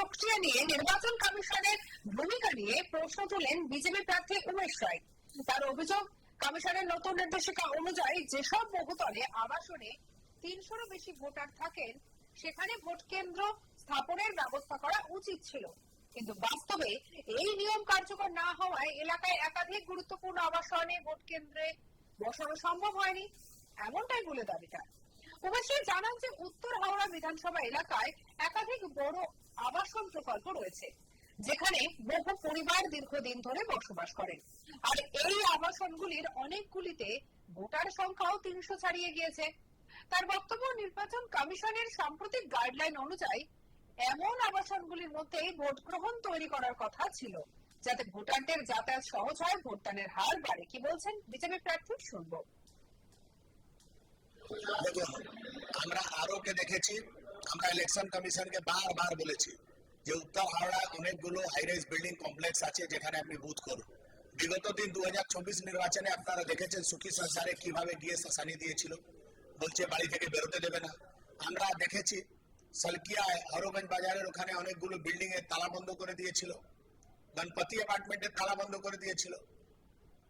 প্রক্রিয়া নিয়ে নির্বাচন কমিশনের ভূমিকা নিয়ে প্রশ্ন তোলেন বিজেপি প্রার্থী উমেশ রায়। তার অভিযোগ, কমিশনের নতুন নির্দেশিকা অনুযায়ী যেসব বহুতলে আবাসনে ৩০০-র বেশি ভোটার থাকেন সেখানে ভোট কেন্দ্র স্থাপনের ব্যবস্থা করা উচিত ছিল, কিন্তু বাস্তবে এই নিয়ম কার্যকর না হওয়ায় এলাকায় একাধিক গুরুত্বপূর্ণ আবাসনে ভোট কেন্দ্রে বসানো সম্ভব হয়নি, এমনটাই বলে দাবি তার। উমেশ রায় জানান যে উত্তর হাওড়া বিধানসভা এলাকায় একাধিক বড় আবাসন প্রকল্প রয়েছে যেখানে বহু পরিবার দীর্ঘদিন ধরে বসবাস করেন, আর এই আবাসনগুলির অনেকগুলিতে ভোটার সংখ্যাও ৩০০ ছাড়িয়ে গিয়েছে। তার বক্তব্য, নির্বাচন কমিশনের সাম্প্রতিক গাইডলাইন অনুযায়ী এমন আবাসনগুলির মধ্যে ভোট গ্রহণ তৈরি করার কথা ছিল যাতে ভোটারদের যাতায়াত সহজ হয়, ভোটদানের হার বাড়ে। কি বলছেন বিজেপি প্রার্থী, শুনবো। দেখুন, আমরা আরোকে দেখেছি, আমরা ইলেকশন কমিশনকে বারবার বলেছি যে উত্তর হাওড়ায় অনেকগুলো হাইরাইজ বিল্ডিং কমপ্লেক্স আছে যেখানে আপনি বুথ করুন। বিগত দিন ২০২৪ নির্বাচনে আপনারা দেখেছেন সুখী সংসারে কিভাবে গিয়ে শাসানি দিয়েছিল, বলছে বাড়ি থেকে বেরোতে দেবে না। আমরা দেখেছি সালকিয়ায় হরগঞ্জ বাজারের ওখানে অনেকগুলো বিল্ডিং এর তালা বন্ধ করে দিয়েছিল, গণপতি অ্যাপার্টমেন্টের তালা বন্ধ করে দিয়েছিল,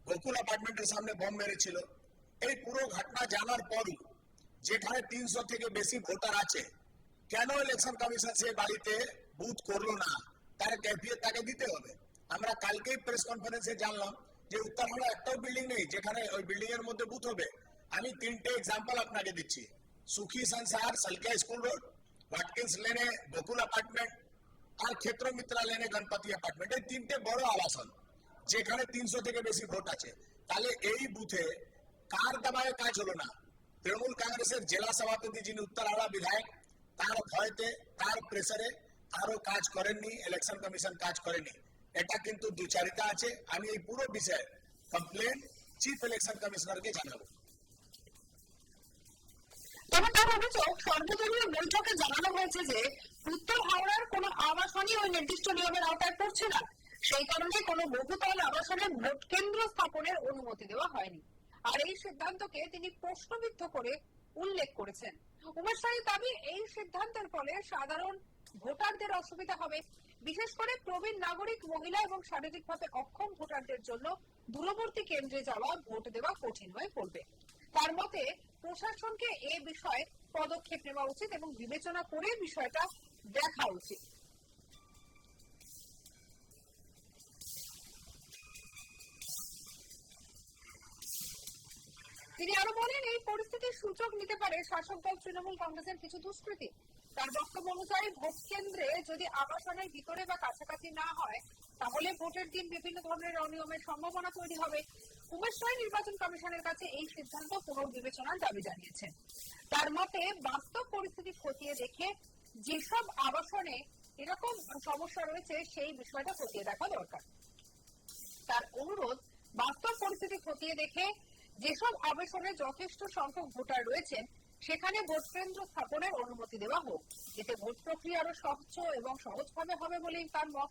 গোকুল অ্যাপার্টমেন্টের সামনে বোম মেরেছিল। এই পুরো ঘটনা জানার পরও যেখানে ৩০০ থেকে বেশি ভোটার আছে, কেন ইলেকশন কমিশন সে বাড়িতে বুথ করলো না, তার ক্যাফিয়ত তাকে দিতে হবে। আমরা কালকেই প্রেস কনফারেন্সে জানলাম যে উত্তর হাওড়া একটাও বিল্ডিং নেই যেখানে ওই বিল্ডিং এর মধ্যে বুথ হবে। আমি ৩টে এক্সাম্পল আপনাকে দিচ্ছি, সুখী সংসার, সালকিয়া স্কুল রোড, ওয়াটকিন্স লেনে গোকুল অ্যাপার্টমেন্ট আর ক্ষেত্র মিত্রা লেনে গণপতি অ্যাপার্টমেন্ট, এই ৩টে বড় আবাসন যেখানে ৩০০ থেকে বেশি ভোট আছে। তাহলে এই বুথে কার দাবায় কাজ হলো না? তৃণমূল কংগ্রেসের জেলা সভাপতি যিনি উত্তর হাওড়া বিধায়ক, তার ভয়তে, তার প্রেসারে আরো কাজ করেননি, ইলেকশন কমিশন কাজ করেনি। এটা কিন্তু দুচারিতা আছে। আমি এই পুরো বিষয়ে কমপ্লেন চিফ ইলেকশন কমিশনারকে জানাবো। তবে তার অভিযোগ, সর্বদলীয় বৈঠকে জানানো হয়েছে যে উত্তর হাওড়ার কোন আবাসনই ওই নির্দিষ্ট নিয়মের আওতায় পড়ছে না, সেই কারণে কোনো বহুতল আবাসনে ভোট কেন্দ্র স্থাপনের অনুমতি দেওয়া হয়নি। আর এই সিদ্ধান্তকে তিনি প্রশ্নবিদ্ধ করে উল্লেখ করেছেন। উমেশ রায়ের দাবি, এই সিদ্ধান্তের ফলে সাধারণ ভোটারদের অসুবিধা হবে, বিশেষ করে প্রবীণ নাগরিক, মহিলা এবং শারীরিকভাবে অক্ষম ভোটারদের জন্য দূরবর্তী কেন্দ্রে যাওয়া, ভোট দেওয়া কঠিন হয়ে পড়বে। তার মতে প্রশাসনকে এ বিষয়ে পদক্ষেপ নেওয়া উচিত এবং বিবেচনা করে বিষয়টা দেখা উচিত। তিনি আরো বলেন, এই পরিস্থিতির সুযোগ নিতে পারে শাসক দল তৃণমূল কংগ্রেসের কিছু দুষ্কৃতী। তার বক্তব্য অনুযায়ী ভোট কেন্দ্রে যদি আবাসনের ভিতরে বা কাছাকাছি না হয় তাহলে ভোটের দিন বিভিন্ন ধরনের অনিয়মের সম্ভাবনা তৈরি হবে। উমেশ রায় নির্বাচন কমিশনের কাছে এই সিদ্ধান্ত পুনর্বিবেচনার দাবি জানিয়েছেন। তার মতে বাস্তব পরিস্থিতি খতিয়ে দেখে যেসব আবাসনে এরকম সমস্যা রয়েছে সেই বিষয়টা খতিয়ে দেখা দরকার। তার অনুরোধ, বাস্তব পরিস্থিতি খতিয়ে দেখে যেসব আবাসনে যথেষ্ট সংখ্যক ভোটার রয়েছেন সেখানে ভোট কেন্দ্র স্থাপনের অনুমতি দেওয়া হোক, এতে ভোট প্রক্রিয়া আরো স্বচ্ছ এবং সহজভাবে হবে বলেই তার মত।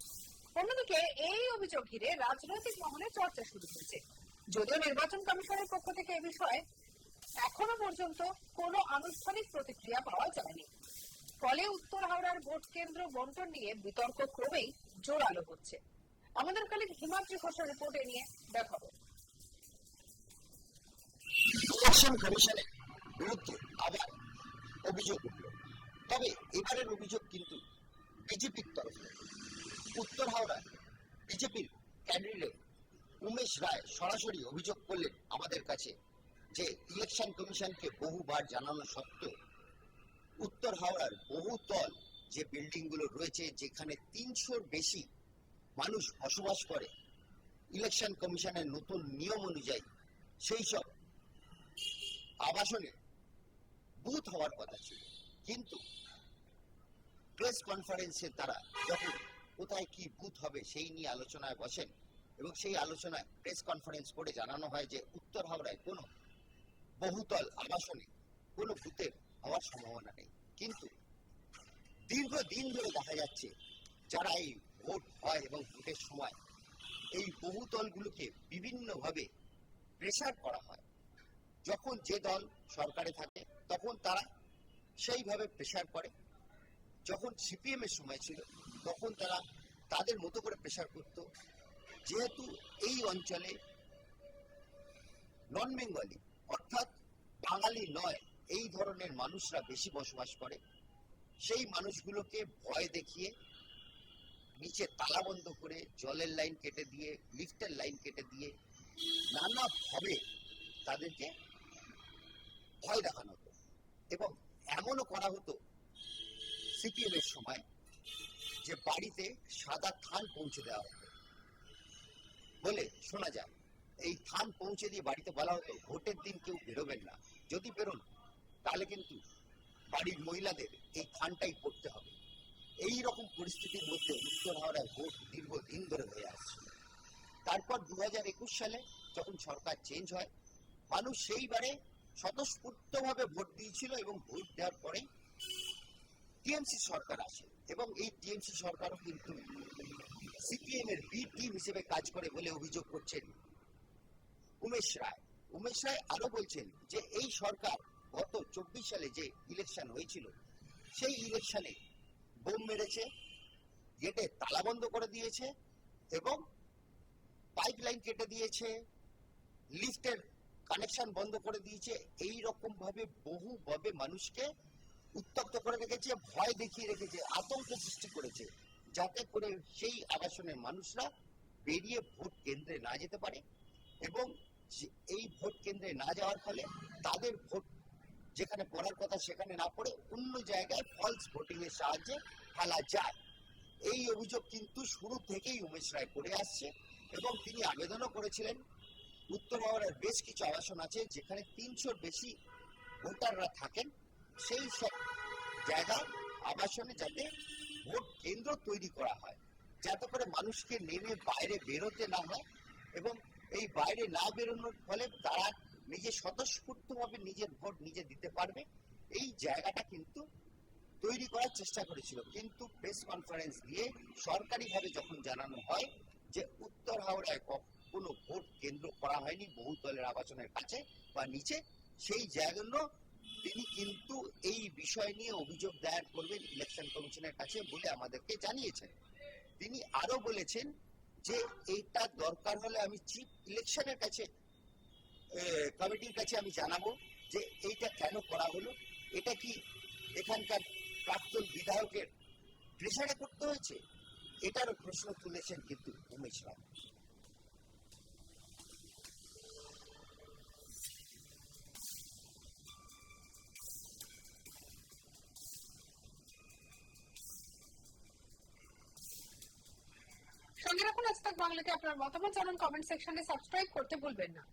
অন্যদিকে এই অভিযোগ ঘিরে রাজনৈতিক মহলে চর্চা শুরু হয়েছে, যদিও নির্বাচন কমিশনের পক্ষ থেকে এ বিষয়ে এখনো পর্যন্ত কোনো আনুষ্ঠানিক প্রতিক্রিয়া পাওয়া যায়নি। ফলে উত্তর হাওড়ার ভোট কেন্দ্র বন্টন নিয়ে বিতর্ক ক্রমেই জোরালো হচ্ছে। আমাদের কলিগ হিমাদ্রি ঘোষের রিপোর্টে নিয়ে দেখাবো। ইলেকশন কমিশনের বিরুদ্ধে আবার অভিযোগ উঠল, তবে এবারের অভিযোগ কিন্তু বিজেপির তরফে। উত্তর হাওড়ায় বিজেপির ক্যান্ডিডেট উমেশ রায় সরাসরি অভিযোগ করলেন আমাদের কাছে যে ইলেকশন কমিশনকে বহুবার জানানো সত্ত্বেও উত্তর হাওড়ার বহুতল যে বিল্ডিং গুলো রয়েছে যেখানে ৩০০-র বেশি মানুষ বসবাস করে, ইলেকশন কমিশনের নতুন নিয়ম অনুযায়ী সেই সব আবাসনে বুথ হওয়ার কথা ছিল, কিন্তু প্রেস কনফারেন্সে তারা যখন কোথায় কি বুথ হবে সেই নিয়ে আলোচনায় বসেন এবং সেই আলোচনায় প্রেস কনফারেন্স করে জানানো হয় যে উত্তর হাওড়ায় কোনো বহুতল আবাসনে কোনো বুথের হওয়ার সম্ভাবনা নেই। কিন্তু দীর্ঘদিন ধরে দেখা যাচ্ছে যারা এই ভোট হয় এবং ভোটের সময় এই বহুতলগুলোকে বিভিন্নভাবে প্রেসার করা হয়। যখন যে দল সরকারে থাকে তখন তারা সেইভাবে প্রেসার করে, যখন সিপিএম এর সময় ছিল তখন তারা তাদের মতো করে প্রেসার করত, যেহেতু এই অঞ্চলে নন বেঙ্গলি অর্থাৎ বাঙালি নয় এই ধরনের মানুষরা বেশি বসবাস করে, সেই মানুষগুলোকে ভয় দেখিয়ে নিচে তালা বন্ধ করে জলের লাইন কেটে দিয়ে লিফটের লাইন কেটে দিয়ে নানাভাবে তাদেরকে ভয় দেখানো হতো। এবং এমনও করা হতো সিপিএম এর সময় যে বাড়িতে সাদা থান পৌঁছে দেওয়া হতো বলে শোনা যায়। এই থান পৌঁছে দিয়ে বাড়িতে বলা হতো ভোটের দিন কেউ বেরোবেন না, যদি বেরোন তাহলে কিন্তু বাড়ির মহিলাদের এই থানটাই পড়তে হবে। এই রকম পরিস্থিতির মধ্যে উত্তর হাওড়ায় ভোট দীর্ঘদিন ধরে হয়ে আসছে। তারপর 2021 সালে যখন সরকার চেঞ্জ হয়, মানুষ সেইবারে স্বতঃস্ফূর্তভাবে ভোট দিয়েছিল এবং ভোট দেওয়ার পরে টিএমসি সরকার আসে এবং এই টিএমসি সরকারও কিন্তু সিপিএম এর বি টিম হিসেবে কাজ করে বলে অভিযোগ করছেন উমেশ রায়। উমেশ রায় আরো বলছেন যে এই সরকার গত 24 সালে যে ইলেকশন হয়েছিল সেই ইলেকশনে বোম মেরেছে, গেটে তালা বন্ধ করে দিয়েছে এবং পাইপ লাইন কেটে দিয়েছে, লিফটের কানেকশন বন্ধ করে দিয়েছে। এই রকম ভাবে বহুভাবে মানুষকে উত্তপ্ত করে রেখেছে, ভয় দেখিয়ে রেখেছে, আতঙ্ক সৃষ্টি করেছে, যাতে করে সেই আবাসনের মানুষরা বেরিয়ে ভোট কেন্দ্রে না যেতে পারে এবং এই ভোট কেন্দ্রে না যাওয়ার ফলে তাদের ভোট যেখানে পড়ার কথা সেখানে না পড়ে অন্য জায়গায় ফলস ভোটিং এর সাহায্যে ফেলা যায়। এই অভিযোগ কিন্তু শুরু থেকেই উমেশ রায় করে আসছে এবং তিনি আবেদনও করেছিলেন। উত্তর হাওড়ার বেশ কিছু আবাসন আছে যেখানে 300-র বেশি ভোটাররা থাকেন, সেই সব জায়গায় আবাসনে যাতে ভোট কেন্দ্র তৈরি করা হয়, যাতে করে মানুষকে নেমে বাইরে বেরোতে না হয় এবং এই বাইরে না বেরোনোর ফলে তারা নিজে স্বতঃস্ফূর্তভাবে নিজের ভোট নিজে দিতে পারবে। এই জায়গাটা কিন্তু তৈরি করার চেষ্টা করেছিল, কিন্তু প্রেস কনফারেন্স দিয়ে সরকারিভাবে যখন জানানো হয় যে উত্তর হাওড়ায় কোনো ভোট কেন্দ্র করা হয়নি বহুতলের আবাসনের কাছে বা নিচে, সেই জায়গাগুলো তিনি কিন্তু এই বিষয় নিয়ে অভিযোগ দায়ের করবেন ইলেকশন কমিশনের কাছে বলে আমাদেরকে জানিয়েছেন। তিনি আরো বলেছেন যে এইটা দরকার হলে আমি চিফ ইলেকশনের কাছে কমিটির কাছে আমি জানাবো যে এইটা কেন করা হলো, এটা কি এখানকার প্রাক্তন বিধায়কের প্রেসারে করতে হয়েছে, এটারও প্রশ্ন তুলেছেন কিন্তু উমেশ রায়। সঙ্গে রাখুন আজ তাক বাংলাকে। আপনার মতামত জানান কমেন্ট সেকশনে, সাবস্ক্রাইব করতে ভুলবেন না।